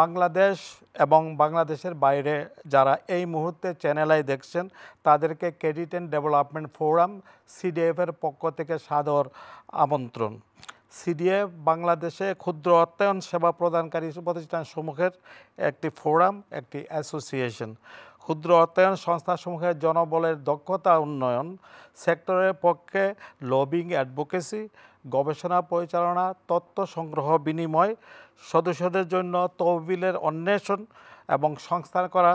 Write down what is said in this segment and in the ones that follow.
বাংলাদেশ এবং বাংলাদেশের বাইরে যারা এই মুহূর্তে চ্যানেল আই দেখছেন তাদেরকে ক্রেডিট অ্যান্ড ডেভেলপমেন্ট ফোরাম সিডিএফের পক্ষ থেকে সাদর আমন্ত্রণ। সিডিএফ বাংলাদেশে ক্ষুদ্র অর্থায়ন সেবা প্রদানকারী প্রতিষ্ঠানসমূহের একটি ফোরাম, একটি অ্যাসোসিয়েশন। ক্ষুদ্র অর্থায়ন সংস্থাসমূহের জনবলের দক্ষতা উন্নয়ন, সেক্টরের পক্ষে লবিং অ্যাডভোকেসি, গবেষণা পরিচালনা, তথ্য সংগ্রহ বিনিময়, সদস্যদের জন্য তহবিলের অন্বেষণ এবং সংস্থান করা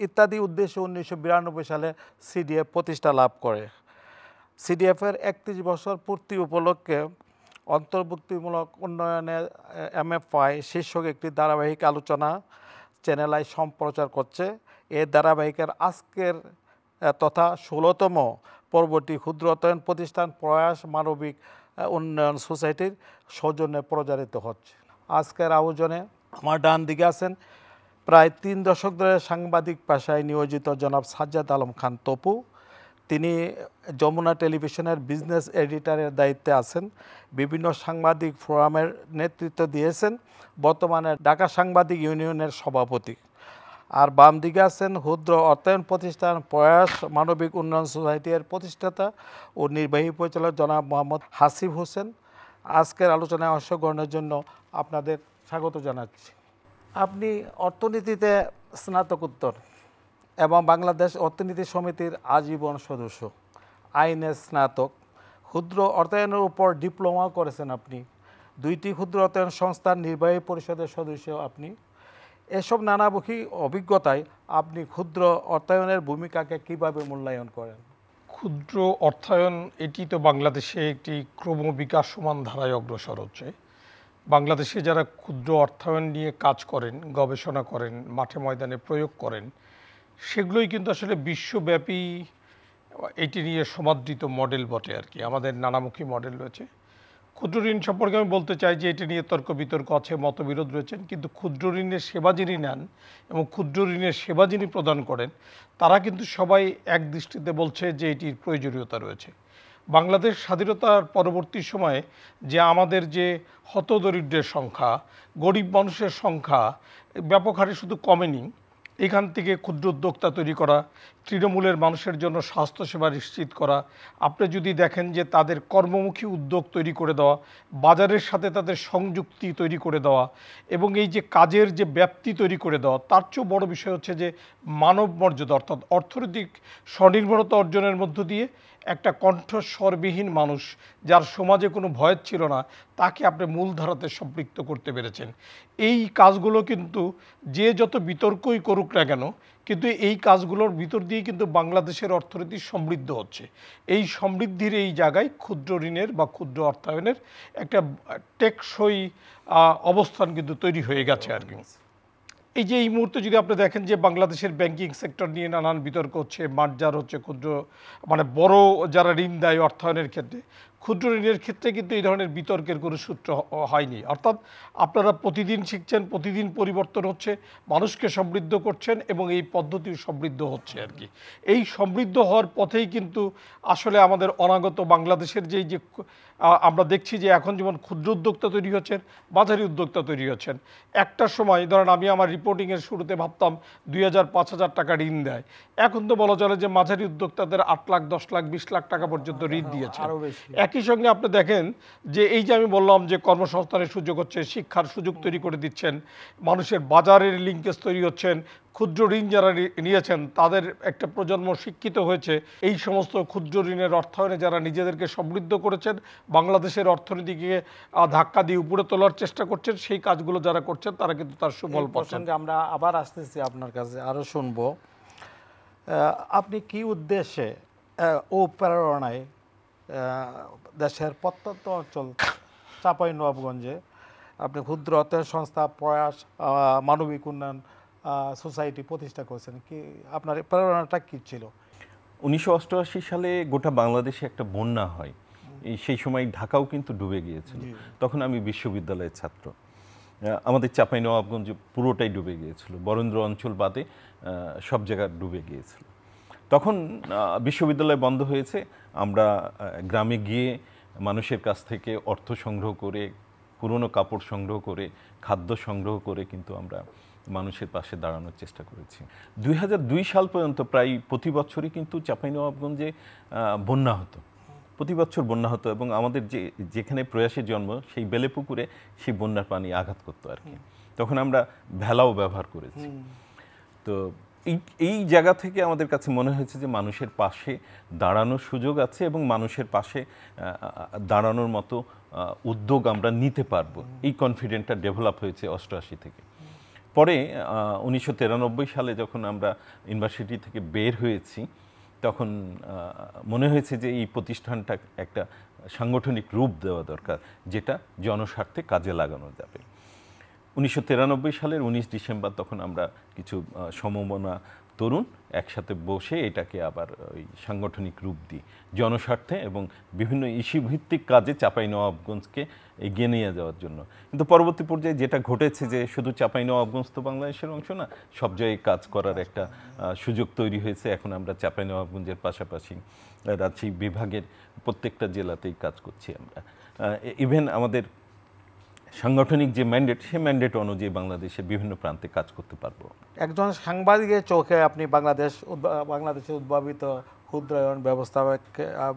ইত্যাদি উদ্দেশ্যে 1992 সালে সিডিএফ প্রতিষ্ঠা লাভ করে। সিডিএফের 31 বছর পূর্তি উপলক্ষে অন্তর্ভুক্তিমূলক উন্নয়নে MFI শীর্ষক একটি ধারাবাহিক আলোচনা চ্যানেল আই সম্প্রচার করছে। এই ধারাবাহিকের আজকের তথা 16তম পর্বটি ক্ষুদ্র অর্থায়ন প্রতিষ্ঠান প্রয়াস মানবিক উন্নয়ন সোসাইটির সৌজন্যে প্রচারিত হচ্ছে। আজকের আয়োজনে আমার ডান দিকে আছেন প্রায় 3 দশক ধরে সাংবাদিক পেশায় নিয়োজিত জনাব সাজ্জাদ আলম খান তপু। তিনি যমুনা টেলিভিশনের বিজনেস এডিটরের দায়িত্বে আছেন, বিভিন্ন সাংবাদিক ফোরামের নেতৃত্ব দিয়েছেন, বর্তমানে ঢাকা সাংবাদিক ইউনিয়নের সভাপতি। আর বাম দিকে আছেন ক্ষুদ্র অর্থায়ন প্রতিষ্ঠান প্রয়াস মানবিক উন্নয়ন সোসাইটির প্রতিষ্ঠাতা ও নির্বাহী পরিচালক জনাব মোহাম্মদ হাসিব হোসেন। আজকের আলোচনায় অংশগ্রহণের জন্য আপনাদের স্বাগত জানাচ্ছি। আপনি অর্থনীতিতে স্নাতকোত্তর এবং বাংলাদেশ অর্থনীতি সমিতির আজীবন সদস্য, আইনে স্নাতক, ক্ষুদ্র অর্থায়নের উপর ডিপ্লোমা করেছেন আপনি, 2টি ক্ষুদ্র অর্থায়ন সংস্থার নির্বাহী পরিষদের সদস্য আপনি। এসব নানামুখী অভিজ্ঞতায় আপনি ক্ষুদ্র অর্থায়নের ভূমিকাকে কিভাবে মূল্যায়ন করেন? ক্ষুদ্র অর্থায়ন এটি তো বাংলাদেশে একটি ক্রমবিকাশমান ধারায় অগ্রসর হচ্ছে। বাংলাদেশে যারা ক্ষুদ্র অর্থায়ন নিয়ে কাজ করেন, গবেষণা করেন, মাঠে ময়দানে প্রয়োগ করেন, সেগুলোই কিন্তু আসলে বিশ্বব্যাপী এটি নিয়ে সমাদৃত মডেল বটে আর কি। আমাদের নানামুখী মডেল রয়েছে। ক্ষুদ্র ঋণ সম্পর্কে আমি বলতে চাই যে এটি নিয়ে তর্ক বিতর্ক আছে, মতবিরোধ রয়েছেন, কিন্তু ক্ষুদ্র ঋণের সেবা যিনি নেন এবং ক্ষুদ্র ঋণের সেবা যিনি প্রদান করেন তারা কিন্তু সবাই এক দৃষ্টিতে বলছে যে এটির প্রয়োজনীয়তা রয়েছে। বাংলাদেশ স্বাধীনতার পরবর্তী সময়ে যে আমাদের যে হতদরিদ্রের সংখ্যা, গরিব মানুষের সংখ্যা ব্যাপক হারে শুধু কমেনি, এখান থেকে ক্ষুদ্র উদ্যোক্তা তৈরি করা, তৃণমূলের মানুষের জন্য স্বাস্থ্যসেবা নিশ্চিত করা, আপনি যদি দেখেন যে তাদের কর্মমুখী উদ্যোগ তৈরি করে দেওয়া, বাজারের সাথে তাদের সংযুক্তি তৈরি করে দেওয়া এবং এই যে কাজের যে ব্যাপ্তি তৈরি করে দেওয়া, তার চেয়েও বড় বিষয় হচ্ছে যে মানব মর্যাদা অর্থাৎ অর্থনৈতিক স্বনির্ভরতা অর্জনের মধ্য দিয়ে একটা কণ্ঠস্বরবিহীন মানুষ যার সমাজে কোনো ভয় ছিল না তাকে আপনি মূলধারাতে সম্পৃক্ত করতে পেরেছেন। এই কাজগুলো কিন্তু যে যত বিতর্কই করুক না কেন, কিন্তু এই কাজগুলোর ভিতর দিয়ে কিন্তু বাংলাদেশের অর্থনীতি সমৃদ্ধ হচ্ছে। এই সমৃদ্ধির এই জায়গায় ক্ষুদ্র ঋণের বা ক্ষুদ্র অর্থায়নের একটা টেকসই অবস্থান কিন্তু তৈরি হয়ে গেছে আর কি। এই যে এই মুহূর্তে যদি আপনি দেখেন যে বাংলাদেশের ব্যাংকিং সেক্টর নিয়ে নানান বিতর্ক হচ্ছে, মার্জার হচ্ছে, ক্ষুদ্র মানে বড় যারা ঋণ দেয় অর্থায়নের ক্ষেত্রে, ক্ষুদ্র ঋণের ক্ষেত্রে কিন্তু এই ধরনের বিতর্কের কোনো সূত্র হয়নি। অর্থাৎ আপনারা প্রতিদিন শিখছেন, প্রতিদিন পরিবর্তন হচ্ছে, মানুষকে সমৃদ্ধ করছেন এবং এই পদ্ধতি সমৃদ্ধ হচ্ছে আর কি। এই সমৃদ্ধ হওয়ার পথেই কিন্তু আসলে আমাদের অনাগত বাংলাদেশের যে আমরা দেখছি যে এখন যেমন ক্ষুদ্র উদ্যোক্তা তৈরি হচ্ছেন, মাঝারি উদ্যোক্তা তৈরি হচ্ছেন। একটা সময় ধরেন আমি আমার রিপোর্টিংয়ের শুরুতে ভাবতাম 2000-5000 টাকা ঋণ দেয়, এখন তো বলা চলে যে মাঝারি উদ্যোক্তাদের 8 লাখ, 10 লাখ, 20 লাখ টাকা পর্যন্ত ঋণ দিয়েছে। একই সঙ্গে আপনি দেখেন যে এই যে আমি বললাম যে কর্মসংস্থানের সুযোগ হচ্ছে, শিক্ষার সুযোগ তৈরি করে দিচ্ছেন, মানুষের বাজারের লিঙ্কেজ তৈরি হচ্ছেন, ক্ষুদ্র ঋণ যারা নিয়েছেন তাদের একটা প্রজন্ম শিক্ষিত হয়েছে। এই সমস্ত ক্ষুদ্র ঋণের অর্থায়নে যারা নিজেদেরকে সমৃদ্ধ করেছেন, বাংলাদেশের অর্থনীতিকে ধাক্কা দিয়ে উপরে তোলার চেষ্টা করছেন, সেই কাজগুলো যারা করছেন তারা কিন্তু তার সুফল পাচ্ছেন। আমরা আবার আসতেছি আপনার কাছে, আরও শুনবো আপনি কি উদ্দেশ্যে ও প্রেরণায় দেশের প্রত্যন্ত অঞ্চল চাঁপাইনবাবগঞ্জে আপনি ক্ষুদ্র অর্থায়ন সংস্থা প্রয়াস মানবিক উন্নয়ন সোসাইটি প্রতিষ্ঠা করেছেন? কি আপনার প্রেরণাটা কী ছিল? 1988 সালে গোটা বাংলাদেশে একটা বন্যা হয়। সেই সময় ঢাকাও কিন্তু ডুবে গিয়েছিল। তখন আমি বিশ্ববিদ্যালয়ের ছাত্র। আমাদের চাঁপাইনবাবগঞ্জ পুরোটাই ডুবে গিয়েছিল, বরেন্দ্র অঞ্চল বাদে সব জায়গা ডুবে গিয়েছিল। তখন বিশ্ববিদ্যালয় বন্ধ হয়েছে। আমরা গ্রামে গিয়ে মানুষের কাছ থেকে অর্থ সংগ্রহ করে পুরনো কাপড় সংগ্রহ করে, খাদ্য সংগ্রহ করে কিন্তু আমরা মানুষের পাশে দাঁড়ানোর চেষ্টা করেছি। 2002 সাল পর্যন্ত প্রায় প্রতি বছরই কিন্তু চাঁপাইনবাবগঞ্জে বন্যা হতো, প্রতি বছর বন্যা হতো, এবং আমাদের যেখানে প্রয়াসের জন্ম সেই বেলেপুকুরে সেই বন্যার পানি আঘাত করতো আর কি। তখন আমরা ভেলাও ব্যবহার করেছি। তো এই জায়গা থেকে আমাদের কাছে মনে হয়েছে যে মানুষের পাশে দাঁড়ানোর সুযোগ আছে এবং মানুষের পাশে দাঁড়ানোর মতো উদ্যোগ আমরা নিতে পারবো। এই কনফিডেন্টটা ডেভেলপ হয়েছে 88 থেকে। পরে 1993 সালে যখন আমরা ইউনিভার্সিটি থেকে বের হয়েছি, তখন মনে হয়েছে যে এই প্রতিষ্ঠানটা একটা সাংগঠনিক রূপ দেওয়া দরকার, যেটা জনস্বার্থে কাজে লাগানো যাবে। 1993 সালের 19 ডিসেম্বর তখন আমরা কিছু সমমনা তরুণ একসাথে বসে এটাকে আবার ওই সাংগঠনিক রূপ দিই জনস্বার্থে এবং বিভিন্ন ইস্যুভিত্তিক কাজে চাঁপাইনবাবগঞ্জকে এগিয়ে নিয়ে যাওয়ার জন্য। কিন্তু পরবর্তী পর্যায়ে যেটা ঘটেছে যে শুধু চাঁপাইনবাবগঞ্জ তো বাংলাদেশের অংশ না, সব জায়গায় কাজ করার একটা সুযোগ তৈরি হয়েছে। এখন আমরা চাঁপাইনবাবগঞ্জের পাশাপাশি রাজশাহী বিভাগের প্রত্যেকটা জেলাতেই কাজ করছি আমরা। ইভেন আমাদের সাংগঠনিক যে ম্যান্ডেট, সেই ম্যান্ডেট অনুযায়ী বাংলাদেশের বিভিন্ন প্রান্তে কাজ করতে পারবো। একজন সাংবাদিকের চোখে আপনি বাংলাদেশে উদ্ভাবিত ক্ষুদ্রায়ন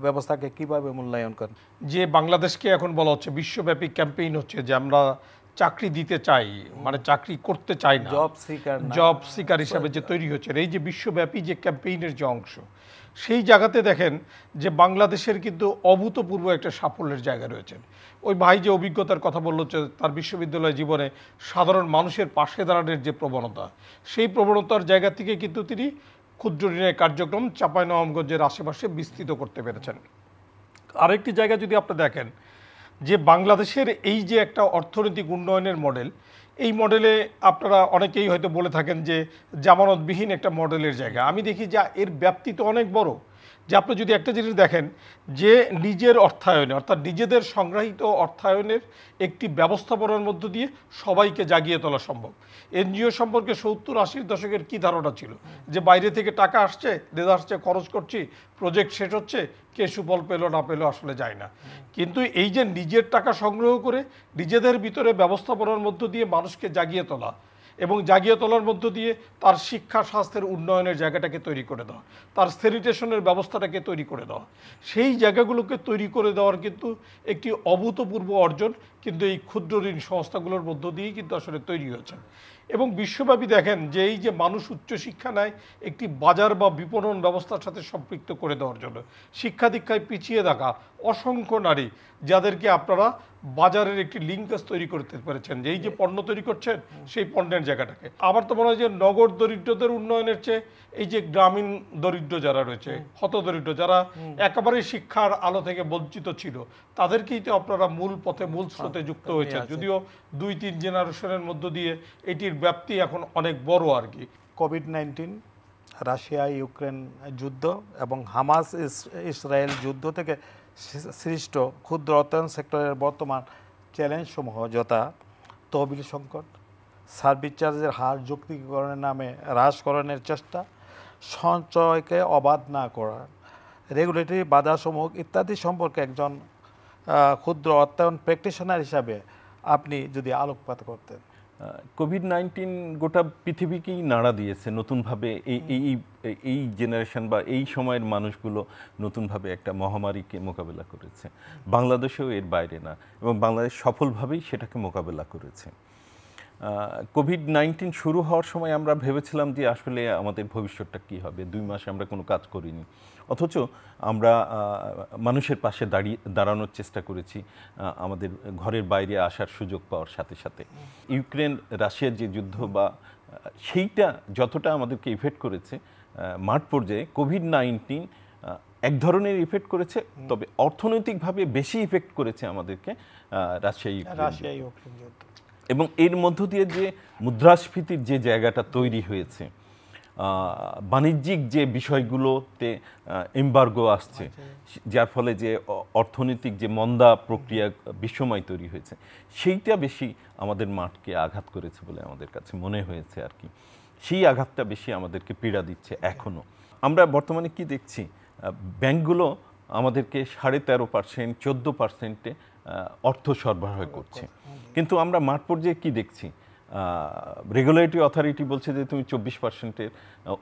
ব্যবস্থাকে কিভাবে মূল্যায়ন করেন? যে বাংলাদেশকে এখন বলা হচ্ছে বিশ্বব্যাপী ক্যাম্পেইন হচ্ছে যে আমরা চাকরি দিতে চাই, মানে চাকরি করতে চাই না, জব সিকার হিসাবে যে তৈরি হচ্ছে, এই যে বিশ্বব্যাপী যে ক্যাম্পেইনের যে অংশ, সেই জায়গাতে দেখেন যে বাংলাদেশের কিন্তু অভূতপূর্ব একটা সাফল্যের জায়গা রয়েছে। ওই ভাই যে অভিজ্ঞতার কথা বলল যে তার বিশ্ববিদ্যালয় জীবনে সাধারণ মানুষের পাশে দাঁড়ানোর যে প্রবণতা, সেই প্রবণতার জায়গা থেকে কিন্তু তিনি ক্ষুদ্র ঋণের কার্যক্রম চাঁপাইনবাবগঞ্জের আশেপাশে বিস্তৃত করতে পেরেছেন। আরেকটি জায়গা যদি আপনি দেখেন যে বাংলাদেশের এই যে একটা অর্থনৈতিক উন্নয়নের মডেল, এই মডেলে আপনারা অনেকেই হয়তো বলে থাকেন যে জামানতবিহীন একটা মডেলের জায়গা। আমি দেখি যে এর ব্যাপ্তি তো অনেক বড়। যে আপনি যদি একটা জিনিস দেখেন যে নিজের অর্থায়নে, অর্থাৎ নিজেদের সংগ্রহীত অর্থায়নের একটি ব্যবস্থাপনার মধ্য দিয়ে সবাইকে জাগিয়ে তোলা সম্ভব। এনজিও সম্পর্কে 70-80 দশকের কী ধারণা ছিল যে বাইরে থেকে টাকা আসছে, দেশ আসছে, খরচ করছি, প্রজেক্ট শেষ হচ্ছে, কে সুফল পেলো না পেলো আসলে যায় না। কিন্তু এই যে নিজের টাকা সংগ্রহ করে নিজেদের ভিতরে ব্যবস্থাপনার মধ্য দিয়ে মানুষকে জাগিয়ে তোলা এবং জাগিয়ে তোলার মধ্য দিয়ে তার শিক্ষা স্বাস্থ্যের উন্নয়নের জায়গাটাকে তৈরি করে দেওয়া, তার স্যানিটেশনের ব্যবস্থাটাকে তৈরি করে দেওয়া, সেই জায়গাগুলোকে তৈরি করে দেওয়ার কিন্তু একটি অভূতপূর্ব অর্জন কিন্তু এই ক্ষুদ্র ঋণ সংস্থাগুলোর মধ্য দিয়েই কিন্তু আসলে তৈরি হয়েছে। এবং বিশ্বব্যাপী দেখেন যে এই যে মানুষ উচ্চশিক্ষা নেয় একটি বাজার বা বিপণন ব্যবস্থার সাথে সম্পৃক্ত করে দেওয়ার জন্য, শিক্ষা দীক্ষায় পিছিয়ে থাকা অসংখ্য নারী যাদেরকে আপনারা বাজারের একটি লিঙ্কেজ তৈরি করতে পেরেছেন, যে এই যে পণ্য তৈরি করছেন সেই পণ্যের জায়গাটাকে। আবার তো মনে হয় যে নগর দরিদ্রদের উন্নয়নের চেয়ে এই যে গ্রামীণ দরিদ্র যারা রয়েছে, হতদরিদ্র যারা একেবারে শিক্ষার আলো থেকে বঞ্চিত ছিল, তাদেরকেই তো আপনারা মূল পথে মূল স্রোতে যুক্ত হয়েছে, যদিও 2-3 জেনারেশনের মধ্য দিয়ে এটির ব্যাপ্তি এখন অনেক বড় আর কি। কোভিড-19, রাশিয়া ইউক্রেন যুদ্ধ এবং হামাস ইসরায়েল যুদ্ধ থেকে সৃষ্ট ক্ষুদ্র অর্থায়ন সেক্টরের বর্তমান চ্যালেঞ্জসমূহ যথা তহবিল সংকট, সার্ভিস চার্জের হার যৌক্তিকরণের নামে হ্রাসকরণের চেষ্টা, সঞ্চয়কে অবাধ না করা, রেগুলেটরি বাধাসমূহ ইত্যাদি সম্পর্কে একজন ক্ষুদ্র অর্থায়ন প্র্যাকটিশনার হিসাবে আপনি যদি আলোকপাত করতেন। কোভিড-19 গোটা পৃথিবীকেই নাড়া দিয়েছে নতুনভাবে। এই জেনারেশন বা এই সময়ের মানুষগুলো নতুনভাবে একটা মহামারীকে মোকাবেলা করেছে। বাংলাদেশেও এর বাইরে না, এবং বাংলাদেশ সফলভাবেই সেটাকে মোকাবেলা করেছে। কোভিড-19 শুরু হওয়ার সময় আমরা ভেবেছিলাম যে আসলে আমাদের ভবিষ্যৎটা কী হবে। 2 মাসে আমরা কোনো কাজ করিনি, অথচ আমরা মানুষের পাশে দাঁড়ানোর চেষ্টা করেছি আমাদের ঘরের বাইরে আসার সুযোগ পাওয়ার সাথে সাথে। ইউক্রেন রাশিয়ার যে যুদ্ধ বা সেইটা যতটা আমাদেরকে ইফেক্ট করেছে, মাঠ পর্যায়ে কোভিড-19 এক ধরনের ইফেক্ট করেছে, তবে অর্থনৈতিকভাবে বেশি ইফেক্ট করেছে আমাদেরকে রাশিয়া ইউক্রেন যুদ্ধ। এবং এর মধ্য দিয়ে যে মুদ্রাস্ফীতির যে জায়গাটা তৈরি হয়েছে, বাণিজ্যিক যে বিষয়গুলোতে এমবার্গো আসছে, যার ফলে যে অর্থনৈতিক যে মন্দা প্রক্রিয়া বিশ্বময় তৈরি হয়েছে, সেইটা বেশি আমাদের মাঠকে আঘাত করেছে বলে আমাদের কাছে মনে হয়েছে আর কি। সেই আঘাতটা বেশি আমাদেরকে পীড়া দিচ্ছে এখনও। আমরা বর্তমানে কি দেখছি, ব্যাংকগুলো আমাদেরকে 13.5% 14%-এ অর্থ সরবরাহ করছে। কিন্তু আমরা মাঠ পর্যায়ে কি দেখছি, রেগুলেটরি অথরিটি বলছে যে তুমি 24%-এর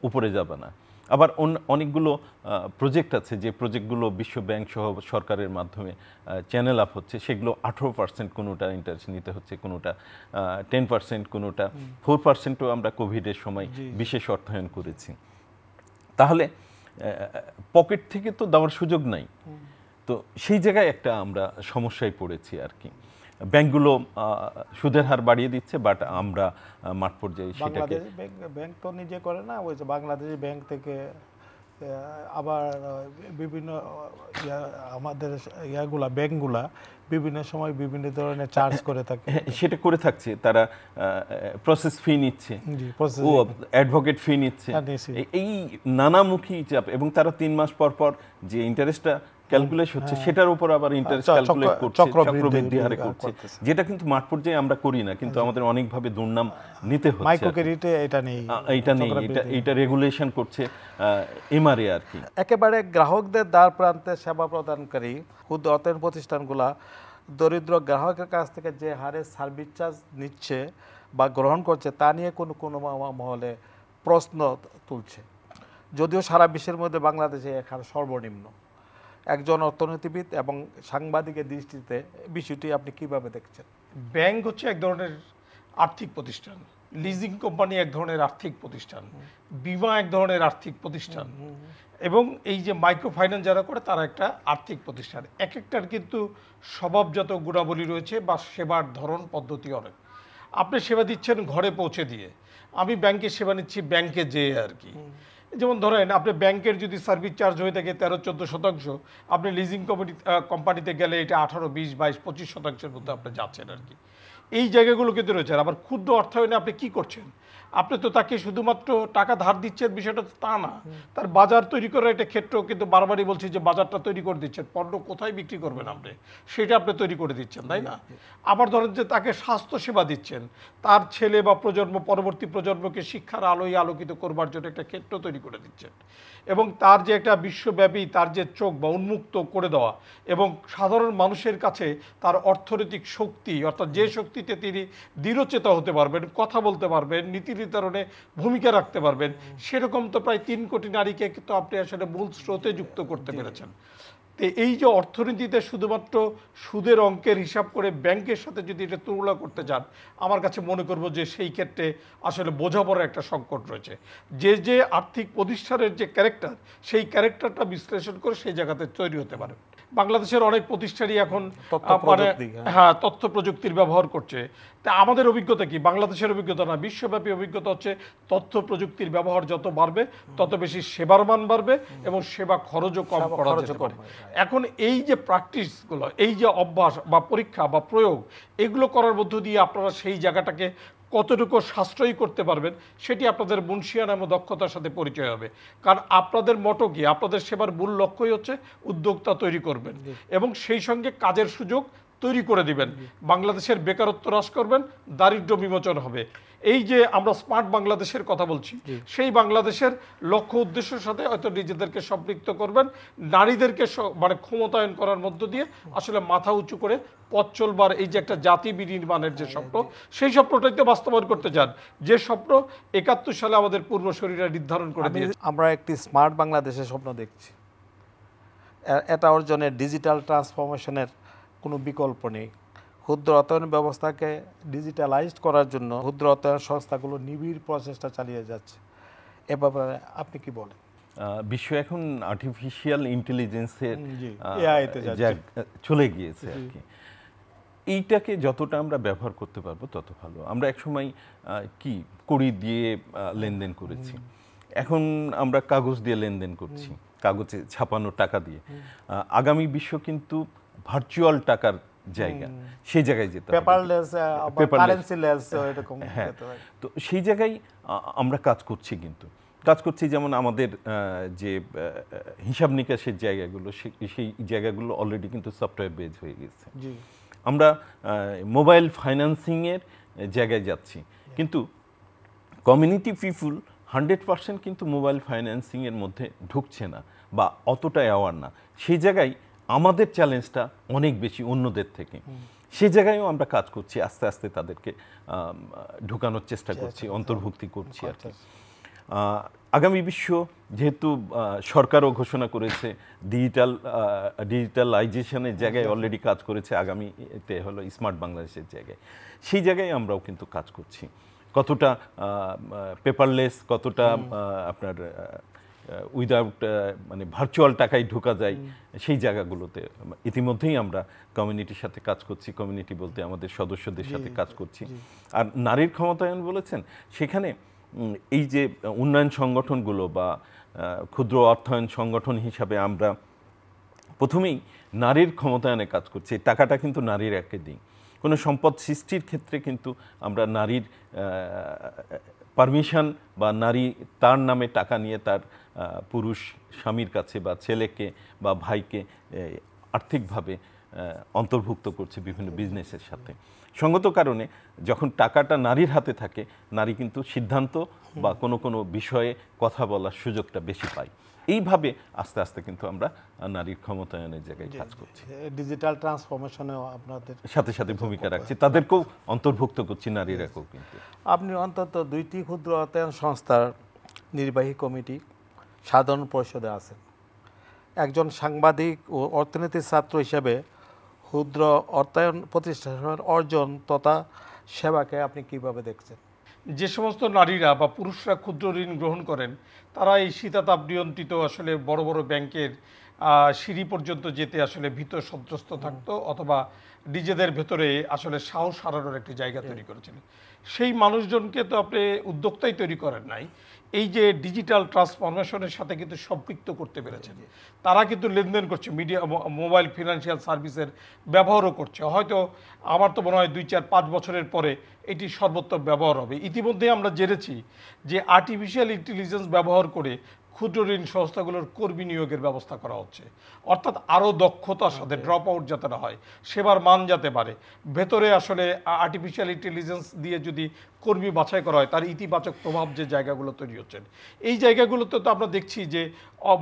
উপরে যাবে না। আবার অনেকগুলো প্রজেক্ট আছে যে প্রজেক্টগুলো বিশ্ব ব্যাংক সহ সরকারের মাধ্যমে চ্যানেল আপ হচ্ছে, সেগুলো 18% কোনোটা ইন্টারেস্ট নিতে হচ্ছে, কোনোটা 10%, কোনোটা 4%ও আমরা কোভিডের সময় বিশেষ অর্থায়ন করেছি। তাহলে পকেট থেকে তো দেওয়ার সুযোগ নাই। তো সেই জায়গায় একটা আমরা সমস্যায় পড়েছি আর কি। ব্যাংকগুলো সুদের হার বাড়িয়ে দিচ্ছে, বাট আমরা মাঠ পর্যায়ে সেটাকে ব্যাংক তো নিজে করে না, ওই যে বাংলাদেশি ব্যাংক থেকে আবার বিভিন্ন আমাদের ইয়াগুলা ব্যাংকগুলা বিভিন্ন সময় বিভিন্ন ধরনের চার্জ করে থাকে। সেটা করে থাকছে, তারা প্রসেস ফি নিচ্ছে, ও অ্যাডভোকেট ফি নিচ্ছে, এই নানামুখী চাপ, এবং তারা 3 মাস পর পর যে ইন্টারেস্টটা ক্যালকুলেট হচ্ছে সেটার উপর আবার ইন্টারেস্ট ক্যালকুলেট করছে, চক্রবৃদ্ধি হারে করছে, যেটা কিন্তু মাঠ পর্যায়ে আমরা করি না, কিন্তু আমাদের অনেকভাবে দুর্নাম নিতে হচ্ছে। মাইক্রো ক্রেডিটে এটা নেই, এটা রেগুলেশন করছে এমআরএ আর কি। একেবারে গ্রাহকদের দ্বার প্রান্তে সেবা প্রদানকারী ক্ষুদ্র অর্থায়ন প্রতিষ্ঠানগুলা দরিদ্র গ্রাহকের কাছ থেকে যে হারে সার্ভিস চার্জ নিচ্ছে বা গ্রহণ করছে তা নিয়ে কোনো মহলে প্রশ্ন তুলছে, যদিও সারা বিশ্বের মধ্যে বাংলাদেশে এর হার সর্বনিম্ন। একজন অর্থনীতিবিদ এবং সাংবাদিকের দৃষ্টিতে বিষয়টি আপনি কিভাবে দেখছেন? ব্যাংক হচ্ছে এক ধরনের আর্থিক প্রতিষ্ঠান, লিজিং কোম্পানি এক ধরনের আর্থিক প্রতিষ্ঠান, বিমা এক ধরনের আর্থিক প্রতিষ্ঠান, এবং এই যে মাইক্রো ফাইন্যান্স যারা করে তারা একটা আর্থিক প্রতিষ্ঠান। এক একটার কিন্তু স্বভাবজাত গুণাবলী রয়েছে বা সেবার ধরন পদ্ধতি অনেক। আপনি সেবা দিচ্ছেন ঘরে পৌঁছে দিয়ে, আমি ব্যাংকে সেবা নিচ্ছি ব্যাংকে যেয়ে আর কি। যেমন ধরেন আপনি ব্যাংকের যদি সার্ভিস চার্জ হয়ে থাকে 13-14%, আপনি লিজিং কোম্পানিতে গেলে এটা 18, 20, 22, 25% মধ্যে আপনি যাচ্ছেন আর কি। এই জায়গাগুলো কিন্তু রয়েছে। আবার ক্ষুদ্র অর্থায়নে আপনি কি করছেন, আপনি তো তাকে শুধুমাত্র টাকা ধার দিচ্ছেন, বিষয়টা তো তা না, তার বাজার তৈরি করার একটা ক্ষেত্রেও কিন্তু বারবারই বলছি যে বাজারটা তৈরি করে দিচ্ছেন, পণ্য কোথায় বিক্রি করবেন আপনি সেটা আপনি তৈরি করে দিচ্ছেন, তাই না? আবার ধরেন যে তাকে স্বাস্থ্য সেবা দিচ্ছেন, তার ছেলে বা পরবর্তী প্রজন্মকে শিক্ষার আলোয় আলোকিত করবার জন্য একটা ক্ষেত্র তৈরি করে দিচ্ছেন, এবং তার যে একটা বিশ্বব্যাপী তার যে চোখ বা উন্মুক্ত করে দেওয়া, এবং সাধারণ মানুষের কাছে তার অর্থনৈতিক শক্তি, অর্থাৎ যে শক্তিতে তিনি দৃঢ়চেতা হতে পারবেন, কথা বলতে পারবেন, নীতি নির্ধারণে ভূমিকা রাখতে পারবেন, সেরকম তো প্রায় 3 কোটি নারীকে তো আপনি আসলে মূল স্রোতে যুক্ত করতে পেরেছেন। তো এই যে অর্থনীতিতে শুধুমাত্র সুদের অঙ্কের হিসাব করে ব্যাংকের সাথে যদি এটা তুলনা করতে চান, আমার কাছে মনে করব যে সেই ক্ষেত্রে আসলে বোঝাপড়ার একটা সংকট রয়েছে। যে আর্থিক প্রতিষ্ঠানের যে ক্যারেক্টার, সেই ক্যারেক্টারটা বিশ্লেষণ করে সেই জায়গাতে তৈরি হতে পারে। বাংলাদেশের অনেক প্রতিষ্ঠানই এখন তথ্য প্রযুক্তির ব্যবহার করছে। তা আমাদের অভিজ্ঞতা কি, বাংলাদেশের অভিজ্ঞতা না, বিশ্বব্যাপী অভিজ্ঞতা হচ্ছে তথ্য প্রযুক্তির ব্যবহার যত বাড়বে তত বেশি সেবার মান বাড়বে এবং সেবা খরচও কম করা যেতে পারে। এখন এই যে প্র্যাকটিসগুলো, এই যে অভ্যাস বা পরীক্ষা বা প্রয়োগ, এগুলো করার মধ্য দিয়ে আপনারা সেই জায়গাটাকে কতটুকু সাশ্রয়ী করতে পারবেন সেটি আপনাদের মুনশিয়ানা এবং দক্ষতার সাথে পরিচয় হবে। কারণ আপনাদের মটো কি, আপনাদের সেবার মূল লক্ষ্যই হচ্ছে উদ্যোক্তা তৈরি করবেন এবং সেই সঙ্গে কাজের সুযোগ তৈরি করে দিবেন, বাংলাদেশের বেকারত্ব হ্রাস করবেন, দারিদ্র্য বিমোচন হবে। এই যে আমরা স্মার্ট বাংলাদেশের কথা বলছি, সেই বাংলাদেশের লক্ষ্য উদ্দেশ্যের সাথে হয়তো নিজেদেরকে সম্পৃক্ত করবেন, নারীদেরকে মানে ক্ষমতায়ন করার মধ্য দিয়ে আসলে মাথা উঁচু করে পথ চলবার এই যে একটা জাতি বিনির্মাণের যে স্বপ্ন, সেই স্বপ্নটাই তো বাস্তবায়ন করতে চান, যে স্বপ্ন 71 সালে আমাদের পূর্বসূরীরা নির্ধারণ করে দিয়েছে। আমরা একটি স্মার্ট বাংলাদেশের স্বপ্ন দেখছি। এটা অর্জনে ডিজিটাল ট্রান্সফরমেশনের কোনো বিকল্প নেই। ক্ষুদ্র অর্থায়ন ব্যবস্থাকে ডিজিটালাইজড করার জন্য ক্ষুদ্র অর্থায়ন সংস্থাগুলো নিবিড় প্রচেষ্টা চালিয়ে যাচ্ছে। এ ব্যাপারে আপনি কি বলেন? বিশ্ব এখন আর্টিফিশিয়াল ইন্টেলিজেন্সের চলে গিয়েছে আর কি। এইটাকে যতটা আমরা ব্যবহার করতে পারবো তত ভালো। আমরা একসময় কি কড়ি দিয়ে লেনদেন করেছি, এখন আমরা কাগজ দিয়ে লেনদেন করছি, কাগজে ছাপানো টাকা দিয়ে। আগামী বিশ্ব কিন্তু ভার্চুয়াল টাকার জায়গা, সেই জায়গায় যেতে হবে, হ্যাঁ। তো সেই জায়গায় আমরা কাজ করছি, কিন্তু কাজ করছি যেমন আমাদের যে হিসাব নিকাশের জায়গাগুলো, সেই জায়গাগুলো অলরেডি কিন্তু সফটওয়্যার বেজ হয়ে গেছে। আমরা মোবাইল ফাইন্যান্সিংয়ের জায়গায় যাচ্ছি, কিন্তু কমিউনিটি পিপুল 100% কিন্তু মোবাইল ফাইন্যান্সিংয়ের মধ্যে ঢুকছে না। বা অতটা অ্যাওয়ার না, সেই জায়গায় আমাদের চ্যালেঞ্জটা অনেক বেশি অন্যদের থেকে। সেই জায়গায়ও আমরা কাজ করছি, আস্তে আস্তে তাদেরকে ঢুকানোর চেষ্টা করছি, অন্তর্ভুক্তি করছি আর কি। আগামী বিশ্ব যেহেতু সরকারও ঘোষণা করেছে ডিজিটালাইজেশনের জায়গায় অলরেডি কাজ করেছে, আগামীতে হলো স্মার্ট বাংলাদেশের জায়গায়, সেই জায়গায় আমরাও কিন্তু কাজ করছি। কতটা পেপারলেস, কতটা আপনার উইদাউট মানে ভার্চুয়াল টাকায় ঢোকা যায়, সেই জায়গাগুলোতে ইতিমধ্যেই আমরা কমিউনিটির সাথে কাজ করছি। কমিউনিটি বলতে আমাদের সদস্যদের সাথে কাজ করছি। আর নারীর ক্ষমতায়ন বলেছেন, সেখানে এই যে উন্নয়ন সংগঠনগুলো বা ক্ষুদ্র অর্থায়ন সংগঠন হিসাবে আমরা প্রথমেই নারীর ক্ষমতায়নে কাজ করছি। টাকাটা কিন্তু নারীর একে দিই। কোনো সম্পদ সৃষ্টির ক্ষেত্রে কিন্তু আমরা নারীর পারমিশন বা নারী তার নামে টাকা নিয়ে তার পুরুষ স্বামীর কাছে বা ছেলেকে বা ভাইকে আর্থিকভাবে অন্তর্ভুক্ত করছে বিভিন্ন বিজনেসের সাথে। সঙ্গত কারণে যখন টাকাটা নারীর হাতে থাকে, নারী কিন্তু সিদ্ধান্ত বা কোনো কোনো বিষয়ে কথা বলার সুযোগটা বেশি পায়। এইভাবে আস্তে আস্তে কিন্তু আমরা নারীর ক্ষমতায়নের জায়গায় কাজ করছি। ডিজিটাল ট্রান্সফরমেশনেও আপনাদের সাথে সাথে ভূমিকা রাখছি, তাদেরকেও অন্তর্ভুক্ত করছি নারীর একক। কিন্তু আপনি অন্তত 2টি ক্ষুদ্র অর্থায়ন সংস্থার নির্বাহী কমিটি সাধারণ পরিষদে আছেন। একজন সাংবাদিক ও অর্থনীতির ছাত্র হিসেবে ক্ষুদ্র অর্থায়ন প্রতিষ্ঠানের অর্জন তথা সেবাকে আপনি কিভাবে দেখছেন? যে সমস্ত নারীরা বা পুরুষরা ক্ষুদ্র ঋণ গ্রহণ করেন, তারা এই শীতাতাপ নিয়ন্ত্রিত আসলে বড় বড় ব্যাংকের সিঁড়ি পর্যন্ত যেতে আসলে ভীত সন্ত্রস্ত থাকতো, অথবা নিজেদের ভেতরে আসলে সাহস হারানোর একটি জায়গা তৈরি করেছিলেন। সেই মানুষজনকে তো আপনি উদ্যোক্তাই তৈরি করেন নাই, এই যে ডিজিটাল ট্রান্সফরমেশনের সাথে কিন্তু সম্পৃক্ত করতে পেরেছেন। তারা কিন্তু লেনদেন করছে, মিডিয়া মোবাইল ফিনান্সিয়াল সার্ভিসের ব্যবহারও করছে। হয়তো আমার তো মনে হয় 2, 4, 5 বছরের পরে এটি সর্বোত্তম ব্যবহার হবে। ইতিমধ্যে আমরা জেনেছি যে আর্টিফিশিয়াল ইন্টেলিজেন্স ব্যবহার করে ক্ষুদ্র ঋণ সংস্থাগুলোর কর্মী নিয়োগের ব্যবস্থা করা হচ্ছে। অর্থাৎ আরও দক্ষতার সাথে ড্রপ আউট যাতে না হয়, সেবার মান যাতে বাড়ে, ভেতরে আসলে আর্টিফিশিয়াল ইন্টেলিজেন্স দিয়ে যদি কর্মী বাছাই করা হয়, তার ইতিবাচক প্রভাব যে জায়গাগুলো তৈরি হচ্ছেন, এই জায়গাগুলোতে তো আমরা দেখছি যে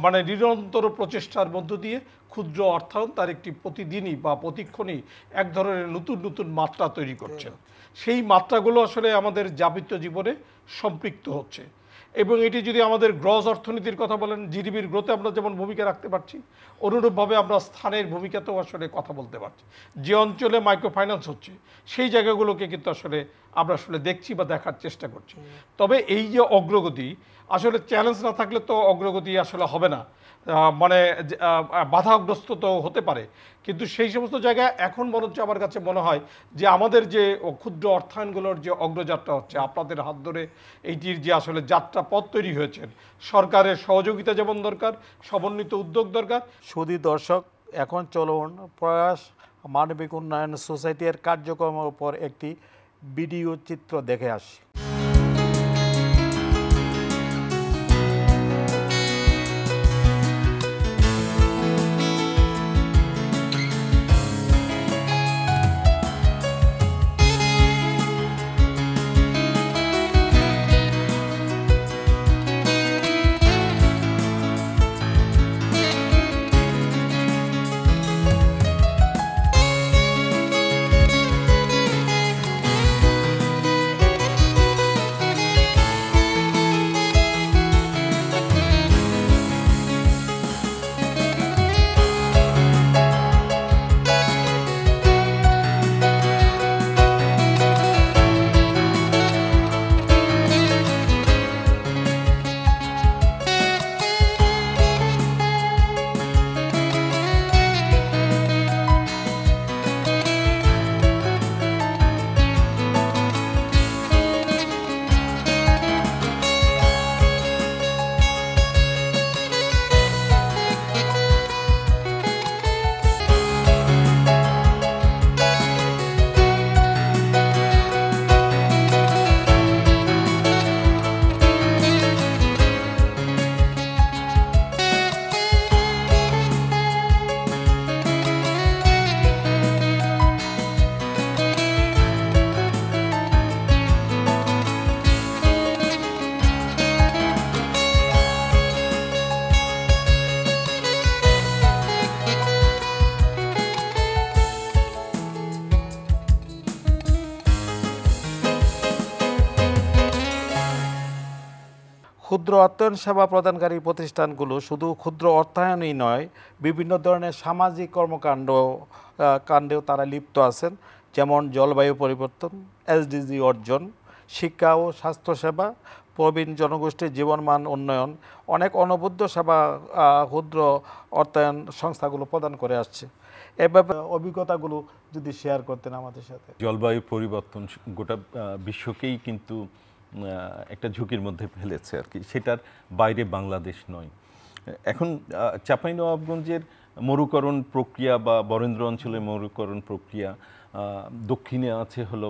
মানে নিরন্তর প্রচেষ্টার মধ্য দিয়ে ক্ষুদ্র অর্থায়ন তার একটি প্রতিদিনই বা প্রতিক্ষণই এক ধরনের নতুন নতুন মাত্রা তৈরি করছেন। সেই মাত্রাগুলো আসলে আমাদের যাপিত জীবনে সম্পৃক্ত হচ্ছে। এবং এটি যদি আমাদের গ্রস অর্থনীতির কথা বলেন, জিডিপির গ্রোথে আমরা যেমন ভূমিকা রাখতে পারছি, অনুরূপভাবে আমরা স্থানের ভূমিকাতেও আসলে কথা বলতে পারছি। যে অঞ্চলে মাইক্রো ফাইন্যান্স হচ্ছে, সেই জায়গাগুলোকে কিন্তু আসলে আমরা আসলে দেখছি বা দেখার চেষ্টা করছি। তবে এই যে অগ্রগতি, আসলে চ্যালেঞ্জ না থাকলে তো অগ্রগতি আসলে হবে না, মানে বাধাগ্রস্ত তো হতে পারে। কিন্তু সেই সমস্ত জায়গায় এখন বরঞ্চ আমার কাছে মনে হয় যে আমাদের যে ক্ষুদ্র অর্থায়নগুলোর যে অগ্রযাত্রা হচ্ছে, আপনাদের হাত ধরে এইটির যে আসলে যাত্রা পথ তৈরি হয়েছেন, সরকারের সহযোগিতা যেমন দরকার, সমন্বিত উদ্যোগ দরকার। সুধী দর্শক, এখন চলুন প্রয়াস মানবিক উন্নয়ন সোসাইটির কার্যক্রমের উপর একটি ভিডিও চিত্র দেখে আসি। ক্ষুদ্র অর্থায়ন সেবা প্রদানকারী প্রতিষ্ঠানগুলো শুধু ক্ষুদ্র অর্থায়নই নয়, বিভিন্ন ধরনের সামাজিক কাণ্ডেও তারা লিপ্ত আছেন, যেমন জলবায়ু পরিবর্তন, এসডিজি অর্জন, শিক্ষা ও স্বাস্থ্যসেবা, প্রবীণ জনগোষ্ঠীর জীবনমান উন্নয়ন, অনেক অনবদ্য সেবা ক্ষুদ্র অর্থায়ন সংস্থাগুলো প্রদান করে আসছে। এ ব্যাপারে অভিজ্ঞতাগুলো যদি শেয়ার করতেন আমাদের সাথে। জলবায়ু পরিবর্তন গোটা বিশ্বকেই কিন্তু একটা ঝুঁকির মধ্যে ফেলেছে আর কি, সেটার বাইরে বাংলাদেশ নয়। এখন চাঁপাইনবাবগঞ্জের মরুকরণ প্রক্রিয়া বা বরেন্দ্র অঞ্চলের মরুকরণ প্রক্রিয়া, দক্ষিণে আছে হলো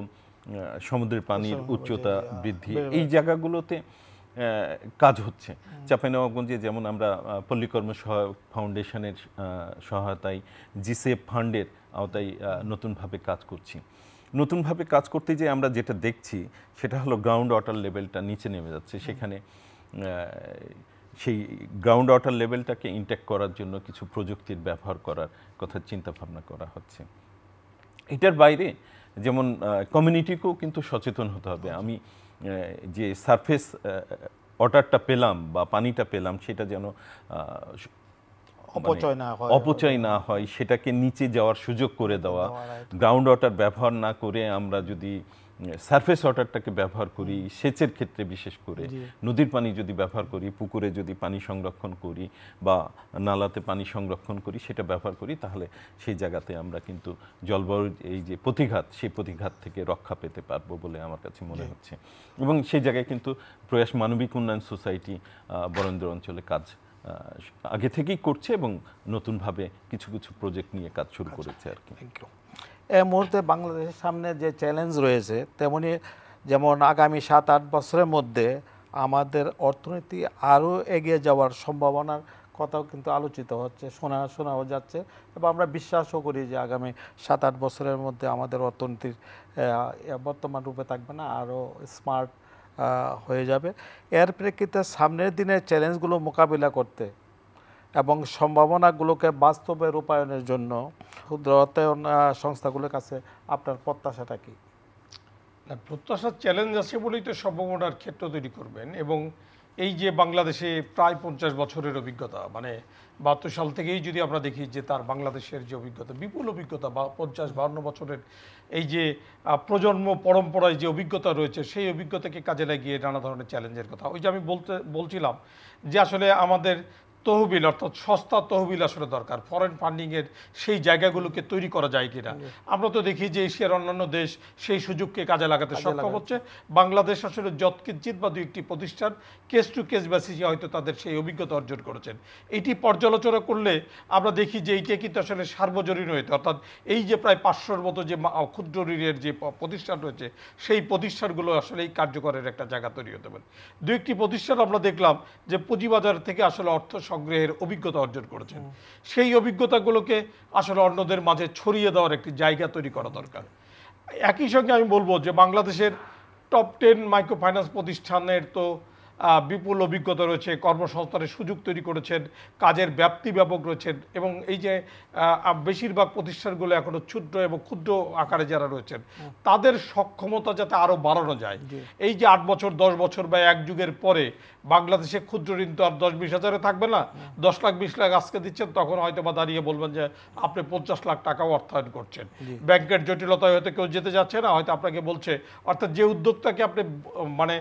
সমুদ্রের পানির উচ্চতা বৃদ্ধি, এই জায়গাগুলোতে কাজ হচ্ছে। চাঁপাইনবাবগঞ্জে যেমন আমরা পল্লীকর্ম সহায়ক ফাউন্ডেশনের সহায়তায় জিসেফ ফান্ডের আওতায় নতুনভাবে কাজ করছি। নতুনভাবে কাজ করতে যে আমরা যেটা দেখছি সেটা হলো গ্রাউন্ড ওয়াটার লেভেলটা নিচে নেমে যাচ্ছে। সেখানে সেই গ্রাউন্ড ওয়াটার লেভেলটাকে ইনটেক্ট করার জন্য কিছু প্রযুক্তির ব্যবহার করার কথা চিন্তা ভাবনা করা হচ্ছে। এটার বাইরে যেমন কমিউনিটিকেও কিন্তু সচেতন হতে হবে। আমি যে সারফেস ওয়াটারটা পেলাম বা পানিটা পেলাম সেটা যেন অপচয় না হয়, সেটাকে নিচে যাওয়ার সুযোগ করে দেওয়া। গ্রাউন্ড ওয়াটার ব্যবহার না করে আমরা যদি সারফেস ওয়াটারটাকে ব্যবহার করি, সেচের ক্ষেত্রে বিশেষ করে নদীর পানি যদি ব্যবহার করি, পুকুরে যদি পানি সংরক্ষণ করি বা নালাতে পানি সংরক্ষণ করি, সেটা ব্যবহার করি, তাহলে সেই জায়গাতে আমরা কিন্তু জলবায়ুর এই যে প্রতিঘাত, সেই প্রতিঘাত থেকে রক্ষা পেতে পারবো বলে আমার কাছে মনে হচ্ছে। এবং সেই জায়গায় কিন্তু প্রয়াস মানবিক উন্নয়ন সোসাইটি বরেন্দ্র অঞ্চলে কাজ আগে থেকেই করছে এবং নতুনভাবে কিছু কিছু প্রজেক্ট নিয়ে কাজ শুরু করেছে আর কি। Thank you. এই মুহূর্তে বাংলাদেশের সামনে যে চ্যালেঞ্জ রয়েছে, তেমনি যেমন আগামী 7-8 বছরের মধ্যে আমাদের অর্থনীতি আরও এগিয়ে যাওয়ার সম্ভাবনার কথাও কিন্তু আলোচিত হচ্ছে, শোনাও যাচ্ছে, এবং আমরা বিশ্বাসও করি যে আগামী 7-8 বছরের মধ্যে আমাদের অর্থনীতির বর্তমান রূপে থাকবে না, আরও স্মার্ট হয়ে যাবে। এর প্রেক্ষিতে সামনের দিনের চ্যালেঞ্জগুলো মোকাবিলা করতে এবং সম্ভাবনাগুলোকে বাস্তবে রূপায়ণের জন্য ক্ষুদ্র অর্থায়ন সংস্থাগুলোর কাছে আপনার প্রত্যাশাটা কি? প্রত্যাশার চ্যালেঞ্জ আছে বলেই তো সম্ভাবনার ক্ষেত্র তৈরি করবেন। এবং এই যে বাংলাদেশে প্রায় 50 বছরের অভিজ্ঞতা, মানে 72 সাল থেকেই যদি আমরা দেখি যে তার বাংলাদেশের যে অভিজ্ঞতা, বিপুল অভিজ্ঞতা, বা 50-52 বছরের এই যে প্রজন্ম পরম্পরায় যে অভিজ্ঞতা রয়েছে, সেই অভিজ্ঞতাকে কাজে লাগিয়ে নানা ধরনের চ্যালেঞ্জের কথা। ওই যে আমি বলছিলাম যে আসলে আমাদের তহবিল, অর্থাৎ সস্তা তহবিল আসলে দরকার। ফরেন ফান্ডিংয়ের সেই জায়গাগুলোকে তৈরি করা যায় কিনা। আমরা তো দেখি যে এশিয়ার অন্যান্য দেশ সেই সুযোগকে কাজে লাগাতে সক্ষম হচ্ছে। বাংলাদেশ আসলে যৎকিঞ্চিত বা 2-1টি প্রতিষ্ঠান কেস টু কেস বেসিসে হয়তো তাদের সেই অভিজ্ঞতা অর্জন করেছেন। এটি পর্যালোচনা করলে আমরা দেখি যে এইটা কিন্তু আসলে সার্বজনীন হয়েছে, অর্থাৎ এই যে প্রায় 500-র মতো যে ক্ষুদ্র ঋণের যে প্রতিষ্ঠান রয়েছে, সেই প্রতিষ্ঠানগুলো আসলে এই কার্যকরের একটা জায়গা তৈরি হতে পারে। 2-1টি প্রতিষ্ঠান আমরা দেখলাম যে পুঁজিবাজার থেকে আসলে অর্থ সংগ্রহের অভিজ্ঞতা অর্জন করেছেন। সেই অভিজ্ঞতাগুলোকে আসলে অন্যদের মাঝে ছড়িয়ে দেওয়ার একটি জায়গা তৈরি করা দরকার। একই সঙ্গে আমি বলবো যে বাংলাদেশের টপ 10 মাইক্রো ফাইন্যান্স প্রতিষ্ঠানের তো বিপুল অভিজ্ঞতা রয়েছে, কর্মসংস্থানের সুযোগ তৈরি করেছেন, কাজের ব্যাপ্তি ব্যাপক রয়েছেন, এবং এই যে বেশিরভাগ প্রতিষ্ঠানগুলো এখনো ক্ষুদ্র এবং ক্ষুদ্র আকারে যারা রয়েছেন, তাদের সক্ষমতা যাতে আরও বাড়ানো যায়। এই যে 8 বছর 10 বছর বা এক যুগের পরে বাংলাদেশে ক্ষুদ্র ঋণ তো আর 10-20 হাজারে থাকবে না। 10 লাখ 20 লাখ আজকে দিচ্ছেন, তখন হয়তো বা দাঁড়িয়ে বলবেন যে আপনি 50 লাখ টাকাও অর্থায়ন করছেন। ব্যাংকের জটিলতায় হয়তো কেউ যেতে যাচ্ছে না, হয়তো আপনাকে বলছে, অর্থাৎ যে উদ্যোক্তাকে আপনি মানে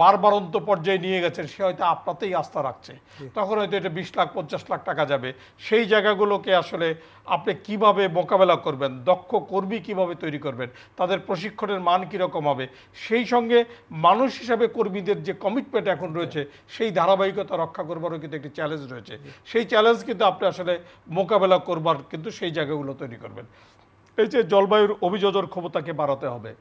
বারবারন্ত পর্যায়ে নিয়ে গেছেন, সে হয়তো আপনাতেই আস্থা রাখছে, তখন হয়তো এটা 20 লাখ 50 লাখ টাকা যাবে। সেই জায়গাগুলোকে আসলে আপনি কিভাবে মোকাবেলা করবেন, দক্ষ কর্মী কিভাবে তৈরি করবেন, তাদের প্রশিক্ষণের মান কীরকম হবে, সেই সঙ্গে মানুষ হিসাবে কর্মীদের যে কমিটমেন্ট এখন রয়েছে, সেই ধারাবাহিকতা রক্ষা করবারও কিন্তু একটি চ্যালেঞ্জ রয়েছে। সেই চ্যালেঞ্জ কিন্তু আপনি আসলে মোকাবেলা করবার কিন্তু সেই জায়গাগুলো তৈরি করবেন। এই যে জলবায়ুর অভিযোজন ক্ষমতাকে বাড়াতে হবে,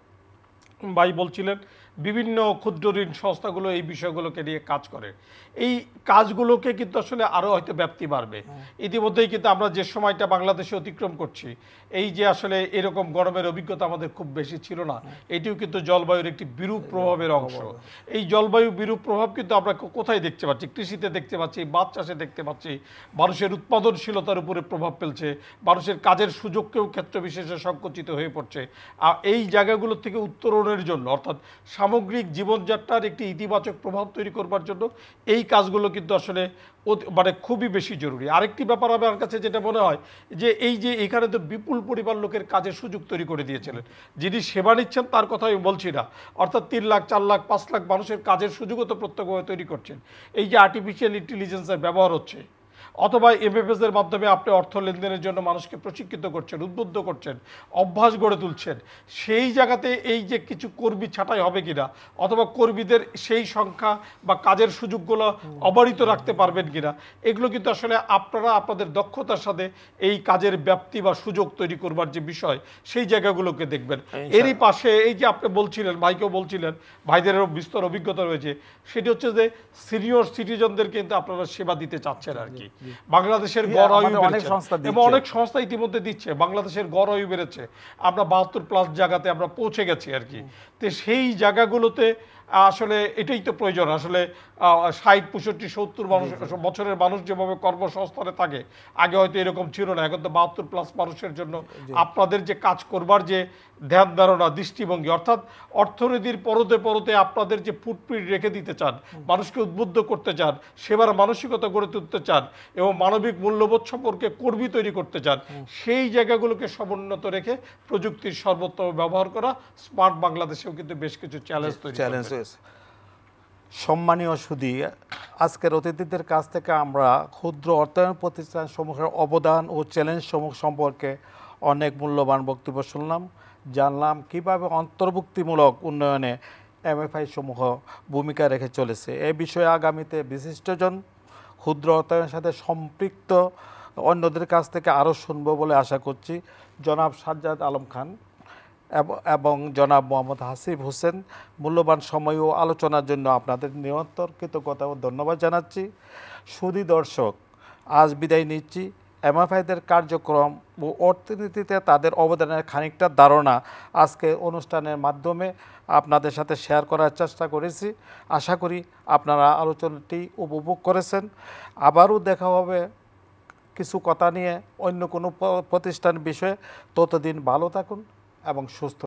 ভাই বলছিলেন বিভিন্ন ক্ষুদ্র ঋণ সংস্থাগুলো এই বিষয়গুলোকে নিয়ে কাজ করে। এই কাজগুলোকে কিন্তু আসলে আরও হয়তো ব্যাপ্তি বাড়বে। ইতিমধ্যেই কিন্তু আমরা যে সময়টা বাংলাদেশে অতিক্রম করছি, এই যে আসলে এরকম গরমের অভিজ্ঞতা আমাদের খুব বেশি ছিল না, এটিও কিন্তু জলবায়ুর একটি বিরূপ প্রভাবের অংশ। এই জলবায়ু বিরূপ প্রভাব কিন্তু আমরা কোথায় দেখতে পাচ্ছি? কৃষিতে দেখতে পাচ্ছি, মাছ চাষে দেখতে পাচ্ছি, মানুষের উৎপাদনশীলতার উপরে প্রভাব ফেলছে, মানুষের কাজের সুযোগকেও ক্ষেত্র বিশেষে সংকুচিত হয়ে পড়ছে। আর এই জায়গাগুলো থেকে উত্তরণের জন্য, অর্থাৎ সামগ্রিক জীবনযাত্রার একটি ইতিবাচক প্রভাব তৈরি করবার জন্য এই কাজগুলো কিন্তু আসলে মানে খুবই বেশি জরুরি। আরেকটি ব্যাপার আমার কাছে যেটা মনে হয় যে এই যে এখানে তো বিপুল পরিমাণ লোকের কাজের সুযোগ তৈরি করে দিয়েছিলেন, যিনি সেবা নিচ্ছেন তার কথা আমি বলছি না, অর্থাৎ 3 লাখ 4 লাখ 5 লাখ মানুষের কাজের সুযোগও তো প্রত্যক্ষভাবে তৈরি করছেন। এই যে আর্টিফিশিয়াল ইন্টেলিজেন্সের ব্যবহার হচ্ছে, অথবা এমএফএস এর মাধ্যমে আপনি অর্থ লেনদেনের জন্য মানুষকে প্রশিক্ষিত করছেন, উদ্বুদ্ধ করছেন, অভ্যাস গড়ে তুলছেন, সেই জায়গাতে এই যে কিছু কর্মী ছাঁটাই হবে কিনা, অথবা কর্মীদের সেই সংখ্যা বা কাজের সুযোগগুলো অবারিত রাখতে পারবেন কিনা, এগুলো কিন্তু আসলে আপনারা আপনাদের দক্ষতার সাথে এই কাজের ব্যাপ্তি বা সুযোগ তৈরি করবার যে বিষয়, সেই জায়গাগুলোকে দেখবেন। এরই পাশে এই যে আপনি বলছিলেন, ভাইকেও বলছিলেন, ভাইদেরও বিস্তর অভিজ্ঞতা রয়েছে, সেটি হচ্ছে যে সিনিয়র সিটিজেনদের কিন্তু আপনারা সেবা দিতে চাচ্ছেন আর কি। বাংলাদেশের গড় আয়ু এবং অনেক সংস্থা ইতিমধ্যে দিচ্ছে, বাংলাদেশের গড় আয়ু বেড়েছে, আমরা 72+ জায়গাতে আমরা পৌঁছে গেছি আর কি। তো সেই জায়গাগুলোতে আসলে এটাই তো প্রয়োজন। আসলে 60, 65, 70 বছরের মানুষ যেভাবে কর্মসংস্থানে থাকে, আগে হয়তো এরকম ছিল না, এখন তো 72+ মানুষের জন্য আপনাদের যে কাজ করবার যে ধ্যান ধারণা, দৃষ্টিভঙ্গি, অর্থাৎ অর্থনীতির পরতে পরতে আপনাদের যে ফুটপ্রিন্ট রেখে দিতে চান, মানুষকে উদ্বুদ্ধ করতে চান, সেবার মানসিকতা গড়ে তুলতে চান এবং মানবিক মূল্যবোধ সম্পর্কে কর্মী তৈরি করতে চান, সেই জায়গাগুলোকে সমুন্নত রেখে প্রযুক্তির সর্বোত্তম ব্যবহার করা স্মার্ট বাংলাদেশেও কিন্তু বেশ কিছু চ্যালেঞ্জ তৈরি করবে। সম্মানীয় সুধী, আজকের অতিথিদের কাছ থেকে আমরা ক্ষুদ্র অর্থায়ন প্রতিষ্ঠান সমূহের অবদান ও চ্যালেঞ্জ সমূহ সম্পর্কে অনেক মূল্যবান বক্তব্য শুনলাম, জানলাম কিভাবে অন্তর্ভুক্তিমূলক উন্নয়নে এমএফআই সমূহ ভূমিকা রেখে চলেছে। এই বিষয়ে আগামীতে বিশিষ্টজন ক্ষুদ্র অর্থায়নের সাথে সম্পৃক্ত অন্যদের কাছ থেকে আরও শুনব বলে আশা করছি। জনাব সাজ্জাদ আলম খান এবং জনাব মোহাম্মদ হাসিব হোসেন, মূল্যবান সময় ও আলোচনার জন্য আপনাদের নিরন্তর কৃতজ্ঞতা ও ধন্যবাদ জানাচ্ছি। সুধী দর্শক, আজ বিদায় নিচ্ছি। এমএফআইদের কার্যক্রম ও অর্থনীতিতে তাদের অবদানের খানিকটা ধারণা আজকে অনুষ্ঠানের মাধ্যমে আপনাদের সাথে শেয়ার করার চেষ্টা করেছি। আশা করি আপনারা আলোচনাটি উপভোগ করেছেন। আবারও দেখা হবে কিছু কথা নিয়ে অন্য কোনো প্রতিষ্ঠান বিষয়ে। ততদিন ভালো থাকুন এবং সুস্থ